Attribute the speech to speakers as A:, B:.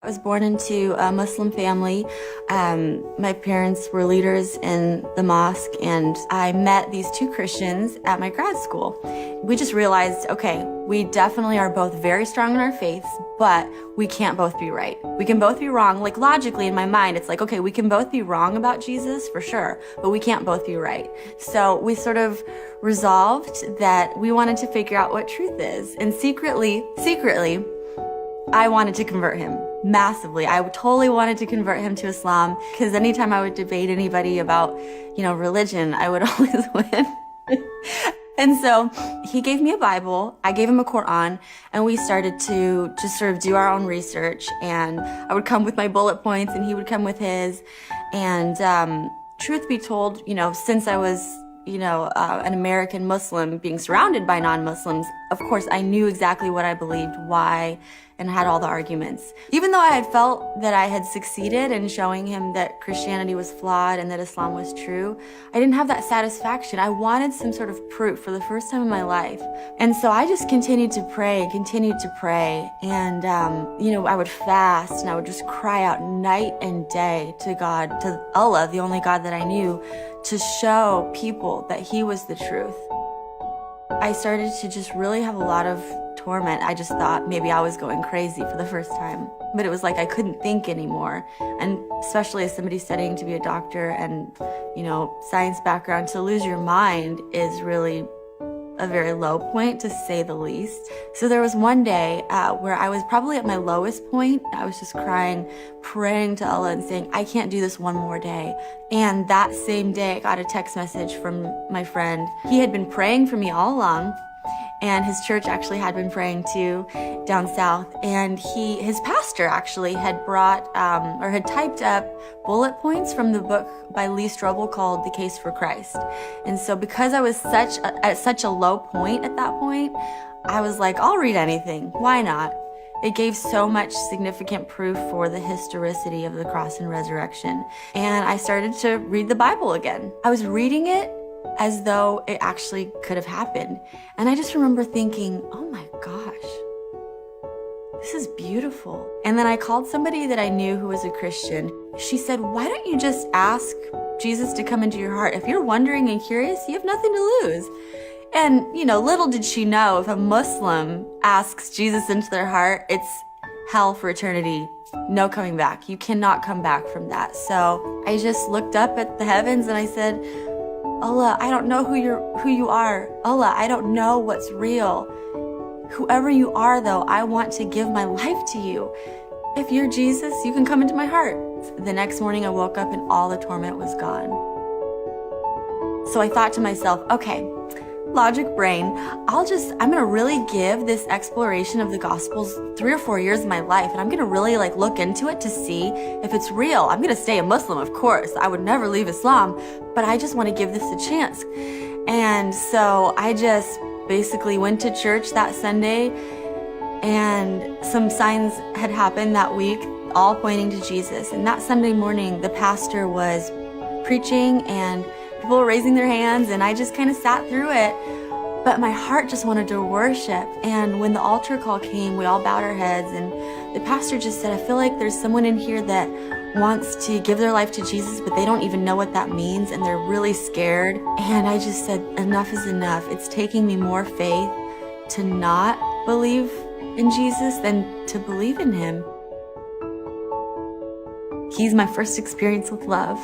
A: I was born into a Muslim family. My parents were leaders in the mosque, and I met these two Christians at my grad school. We just realized, okay, we definitely are both very strong in our faiths, but we can't both be right. We can both be wrong. Like logically in my mind, it's like, okay, we can both be wrong about Jesus for sure, but we can't both be right. So we sort of resolved that we wanted to figure out what truth is. And secretly, I wanted to convert him massively. I totally wanted to convert him to Islam, because anytime I would debate anybody about, religion, I would always win. And so he gave me a Bible, I gave him a Quran, and we started to just sort of do our own research. And I would come with my bullet points and he would come with his. And truth be told, since I was an American Muslim being surrounded by non-Muslims, of course, I knew exactly what I believed, why, and had all the arguments. Even though I had felt that I had succeeded in showing him that Christianity was flawed and that Islam was true, I didn't have that satisfaction. I wanted some sort of proof for the first time in my life. And so I just continued to pray. And, I would fast and I would just cry out night and day to God, to Allah, the only God that I knew, to show people that he was the truth. I started to just really have a lot of torment. I just thought maybe I was going crazy for the first time. But it was like I couldn't think anymore. And especially as somebody studying to be a doctor and, science background, to lose your mind is really a very low point, to say the least. So there was one day where I was probably at my lowest point. I was just crying, praying to Allah and saying, I can't do this one more day. And that same day, I got a text message from my friend. He had been praying for me all along, and his church actually had been praying too down south. And his pastor actually had brought or had typed up bullet points from the book by Lee Strobel called The Case for Christ. And so because I was at such a low point at that point, I was like, I'll read anything. Why not? It gave so much significant proof for the historicity of the cross and resurrection. And I started to read the Bible again. I was reading it as though it actually could have happened. And I just remember thinking, oh my gosh, this is beautiful. And then I called somebody that I knew who was a Christian. She said, why don't you just ask Jesus to come into your heart? If you're wondering and curious, you have nothing to lose. And, little did she know, if a Muslim asks Jesus into their heart, it's hell for eternity. No coming back. You cannot come back from that. So I just looked up at the heavens and I said, Allah, I don't know who you are. Allah, I don't know what's real. Whoever you are, though, I want to give my life to you. If you're Jesus, you can come into my heart. The next morning I woke up and all the torment was gone. So I thought to myself, okay, logic brain, I'm gonna really give this exploration of the Gospels 3 or 4 years of my life, and I'm gonna really look into it to see if it's real. I'm gonna stay a Muslim, of course. I would never leave Islam, but I just want to give this a chance. And so I just basically went to church that Sunday, and some signs had happened that week, all pointing to Jesus. And that Sunday morning, the pastor was preaching and people were raising their hands, and I just kind of sat through it. But my heart just wanted to worship. And when the altar call came, we all bowed our heads, and the pastor just said, I feel like there's someone in here that wants to give their life to Jesus, but they don't even know what that means, and they're really scared. And I just said, enough is enough. It's taking me more faith to not believe in Jesus than to believe in him. He's my first experience with love.